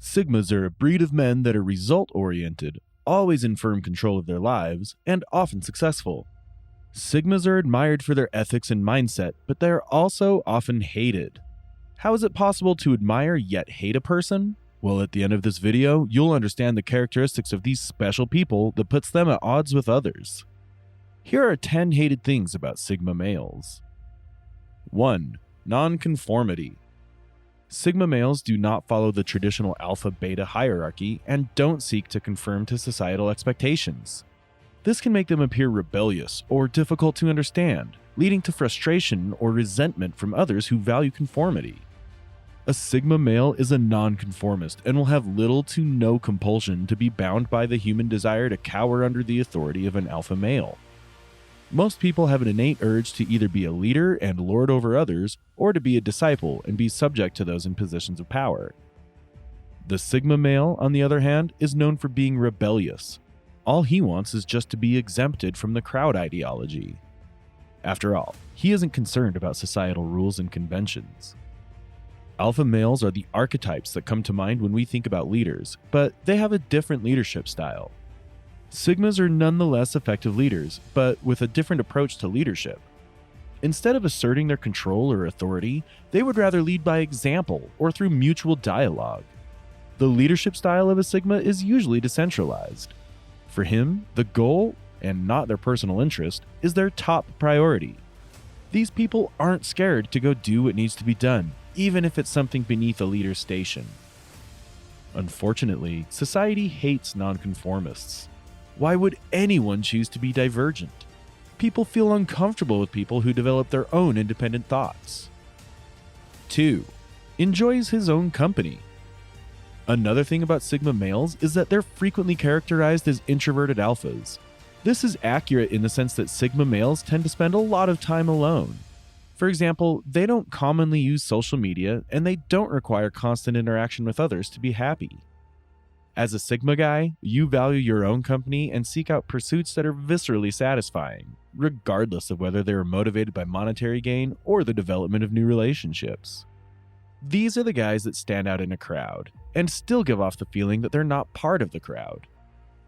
Sigmas are a breed of men that are result-oriented, always in firm control of their lives, and often successful. Sigmas are admired for their ethics and mindset, but they are also often hated. How is it possible to admire yet hate a person? Well, at the end of this video, you'll understand the characteristics of these special people that puts them at odds with others. Here are 10 hated things about Sigma males. 1. Nonconformity. Sigma males do not follow the traditional alpha-beta hierarchy and don't seek to conform to societal expectations. This can make them appear rebellious or difficult to understand, leading to frustration or resentment from others who value conformity. A Sigma male is a nonconformist and will have little to no compulsion to be bound by the human desire to cower under the authority of an alpha male. Most people have an innate urge to either be a leader and lord over others, or to be a disciple and be subject to those in positions of power. The Sigma male, on the other hand, is known for being rebellious. All he wants is just to be exempted from the crowd ideology. After all, he isn't concerned about societal rules and conventions. Alpha males are the archetypes that come to mind when we think about leaders, but they have a different leadership style. Sigmas are nonetheless effective leaders, but with a different approach to leadership. Instead of asserting their control or authority, they would rather lead by example or through mutual dialogue. The leadership style of a Sigma is usually decentralized. For him, the goal, and not their personal interest, is their top priority. These people aren't scared to go do what needs to be done, even if it's something beneath a leader's station. Unfortunately, society hates nonconformists. Why would anyone choose to be divergent? People feel uncomfortable with people who develop their own independent thoughts. 2. Enjoys his own company. Another thing about Sigma males is that they're frequently characterized as introverted alphas. This is accurate in the sense that Sigma males tend to spend a lot of time alone. For example, they don't commonly use social media and they don't require constant interaction with others to be happy. As a Sigma guy, you value your own company and seek out pursuits that are viscerally satisfying, regardless of whether they are motivated by monetary gain or the development of new relationships. These are the guys that stand out in a crowd, and still give off the feeling that they're not part of the crowd.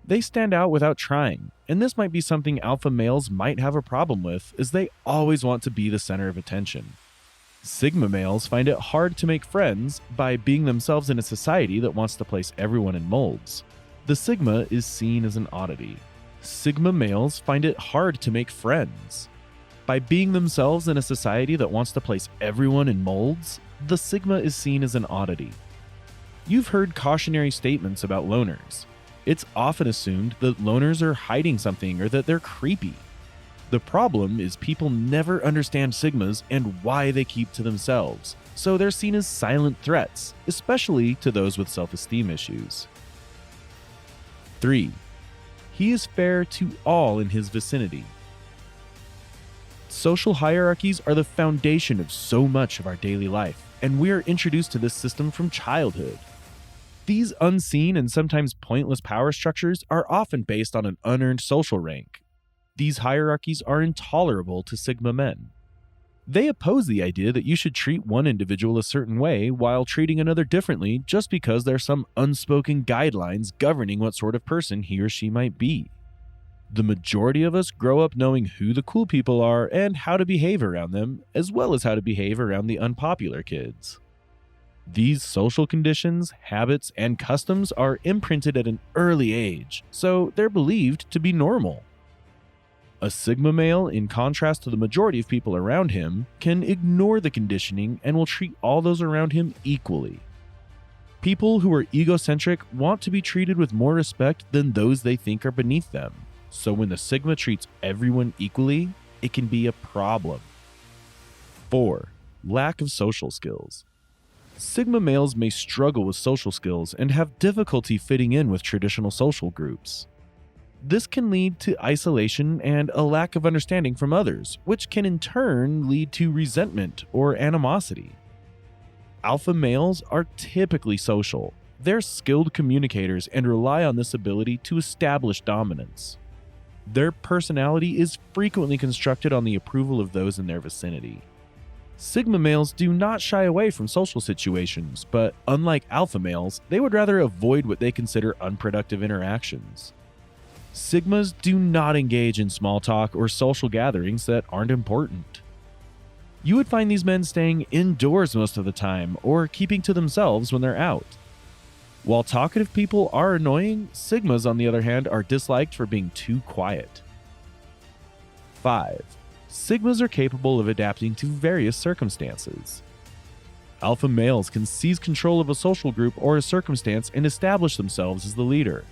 They stand out without trying, and this might be something alpha males might have a problem with, as they always want to be the center of attention. Sigma males find it hard to make friends by being themselves in a society that wants to place everyone in molds. The Sigma is seen as an oddity. Sigma males find it hard to make friends. By being themselves in a society that wants to place everyone in molds, the Sigma is seen as an oddity. You've heard cautionary statements about loners. It's often assumed that loners are hiding something or that they're creepy. The problem is people never understand Sigmas and why they keep to themselves, so they're seen as silent threats, especially to those with self-esteem issues. 3. He is fair to all in his vicinity. Social hierarchies are the foundation of so much of our daily life, and we are introduced to this system from childhood. These unseen and sometimes pointless power structures are often based on an unearned social rank. These hierarchies are intolerable to Sigma men. They oppose the idea that you should treat one individual a certain way while treating another differently just because there are some unspoken guidelines governing what sort of person he or she might be. The majority of us grow up knowing who the cool people are and how to behave around them, as well as how to behave around the unpopular kids. These social conditions, habits, and customs are imprinted at an early age, so they're believed to be normal. A Sigma male, in contrast to the majority of people around him, can ignore the conditioning and will treat all those around him equally. People who are egocentric want to be treated with more respect than those they think are beneath them, so when the Sigma treats everyone equally, it can be a problem. 4. Lack of social skills. Sigma males may struggle with social skills and have difficulty fitting in with traditional social groups. This can lead to isolation and a lack of understanding from others, which can in turn lead to resentment or animosity. Alpha males are typically social. They're skilled communicators and rely on this ability to establish dominance. Their personality is frequently constructed on the approval of those in their vicinity. Sigma males do not shy away from social situations, but unlike alpha males, they would rather avoid what they consider unproductive interactions. Sigmas do not engage in small talk or social gatherings that aren't important. You would find these men staying indoors most of the time or keeping to themselves when they're out. While talkative people are annoying, Sigmas, on the other hand, are disliked for being too quiet. 5. Sigmas are capable of adapting to various circumstances. Alpha males can seize control of a social group or a circumstance and establish themselves as the leader.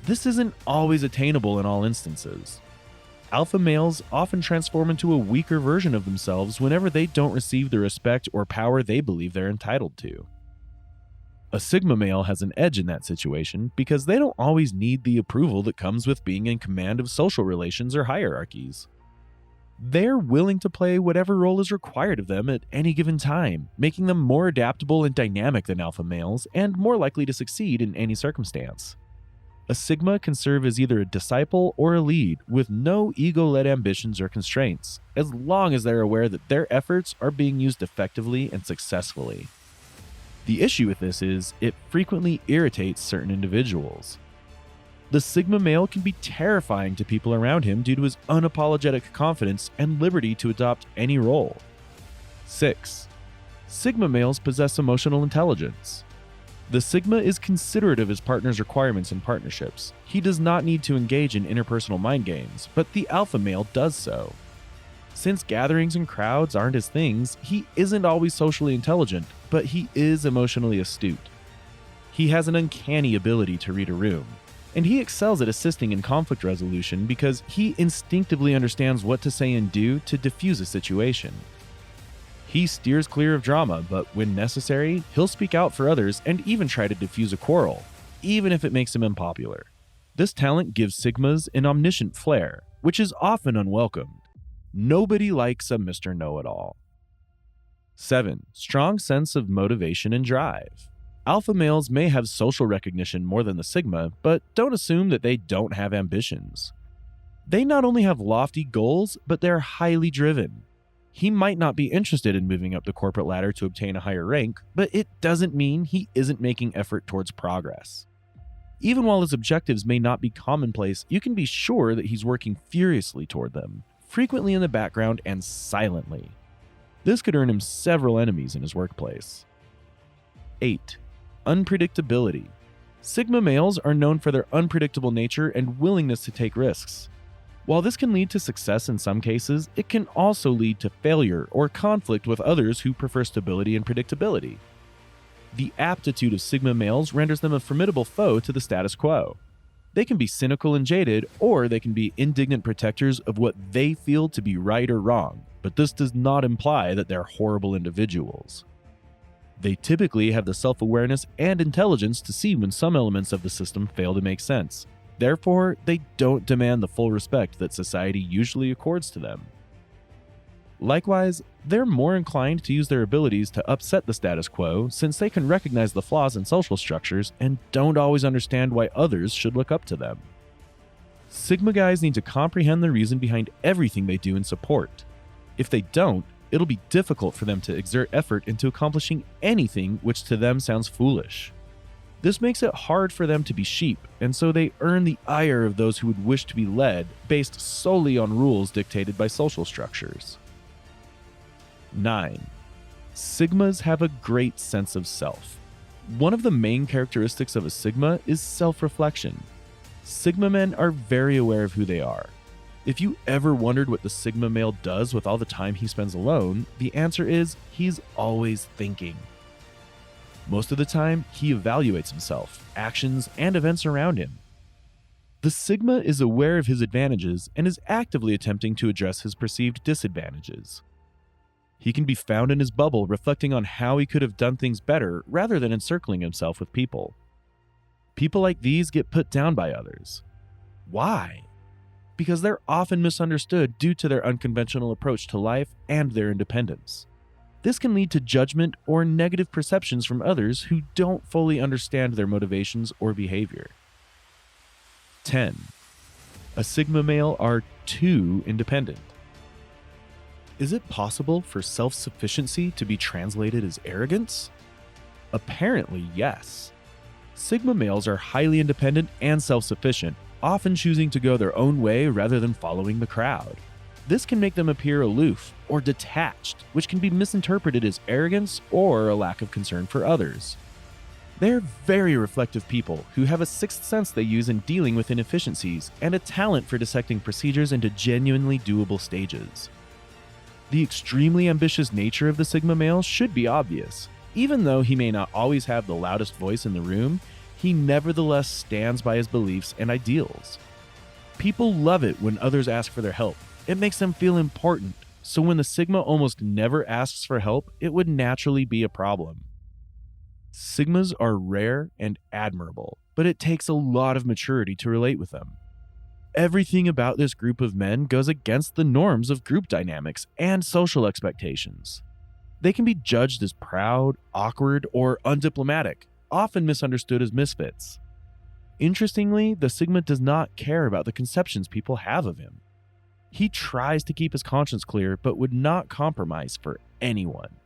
This isn't always attainable in all instances. Alpha males often transform into a weaker version of themselves whenever they don't receive the respect or power they believe they're entitled to. A Sigma male has an edge in that situation because they don't always need the approval that comes with being in command of social relations or hierarchies. They're willing to play whatever role is required of them at any given time, making them more adaptable and dynamic than alpha males and more likely to succeed in any circumstance. A Sigma can serve as either a disciple or a lead with no ego-led ambitions or constraints, as long as they're aware that their efforts are being used effectively and successfully. The issue with this is it frequently irritates certain individuals. The Sigma male can be terrifying to people around him due to his unapologetic confidence and liberty to adopt any role. 6. Sigma males possess emotional intelligence. The Sigma is considerate of his partner's requirements in partnerships. He does not need to engage in interpersonal mind games, but the alpha male does so. Since gatherings and crowds aren't his things, he isn't always socially intelligent, but he is emotionally astute. He has an uncanny ability to read a room, and he excels at assisting in conflict resolution because he instinctively understands what to say and do to diffuse a situation. He steers clear of drama, but when necessary, he'll speak out for others and even try to diffuse a quarrel, even if it makes him unpopular. This talent gives Sigmas an omniscient flair, which is often unwelcomed. Nobody likes a Mr. Know-It-All. 7. Strong sense of motivation and drive. Alpha males may have social recognition more than the Sigma, but don't assume that they don't have ambitions. They not only have lofty goals, but they're highly driven. He might not be interested in moving up the corporate ladder to obtain a higher rank, but it doesn't mean he isn't making effort towards progress. Even while his objectives may not be commonplace, you can be sure that he's working furiously toward them, frequently in the background and silently. This could earn him several enemies in his workplace. 8. Unpredictability. Sigma males are known for their unpredictable nature and willingness to take risks. While this can lead to success in some cases, it can also lead to failure or conflict with others who prefer stability and predictability. The aptitude of Sigma males renders them a formidable foe to the status quo. They can be cynical and jaded, or they can be indignant protectors of what they feel to be right or wrong, but this does not imply that they're horrible individuals. They typically have the self-awareness and intelligence to see when some elements of the system fail to make sense. Therefore, they don't demand the full respect that society usually accords to them. Likewise, they're more inclined to use their abilities to upset the status quo since they can recognize the flaws in social structures and don't always understand why others should look up to them. Sigma guys need to comprehend the reason behind everything they do and support. If they don't, it'll be difficult for them to exert effort into accomplishing anything which to them sounds foolish. This makes it hard for them to be sheep, and so they earn the ire of those who would wish to be led based solely on rules dictated by social structures. 9. Sigmas have a great sense of self. One of the main characteristics of a Sigma is self-reflection. Sigma men are very aware of who they are. If you ever wondered what the Sigma male does with all the time he spends alone, the answer is he's always thinking. Most of the time, he evaluates himself, actions, and events around him. The Sigma is aware of his advantages and is actively attempting to address his perceived disadvantages. He can be found in his bubble reflecting on how he could have done things better rather than encircling himself with people. People like these get put down by others. Why? Because they're often misunderstood due to their unconventional approach to life and their independence. This can lead to judgment or negative perceptions from others who don't fully understand their motivations or behavior. 10. A Sigma male are too independent. Is it possible for self-sufficiency to be translated as arrogance? Apparently, yes. Sigma males are highly independent and self-sufficient, often choosing to go their own way rather than following the crowd. This can make them appear aloof or detached, which can be misinterpreted as arrogance or a lack of concern for others. They're very reflective people who have a sixth sense they use in dealing with inefficiencies and a talent for dissecting procedures into genuinely doable stages. The extremely ambitious nature of the Sigma male should be obvious. Even though he may not always have the loudest voice in the room, he nevertheless stands by his beliefs and ideals. People love it when others ask for their help. It makes them feel important, so when the Sigma almost never asks for help, it would naturally be a problem. Sigmas are rare and admirable, but it takes a lot of maturity to relate with them. Everything about this group of men goes against the norms of group dynamics and social expectations. They can be judged as proud, awkward, or undiplomatic, often misunderstood as misfits. Interestingly, the Sigma does not care about the conceptions people have of him. He tries to keep his conscience clear, but would not compromise for anyone.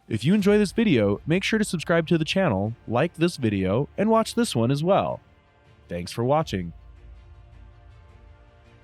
If you enjoy this video, make sure to subscribe to the channel, like this video, and watch this one as well. Thanks for watching.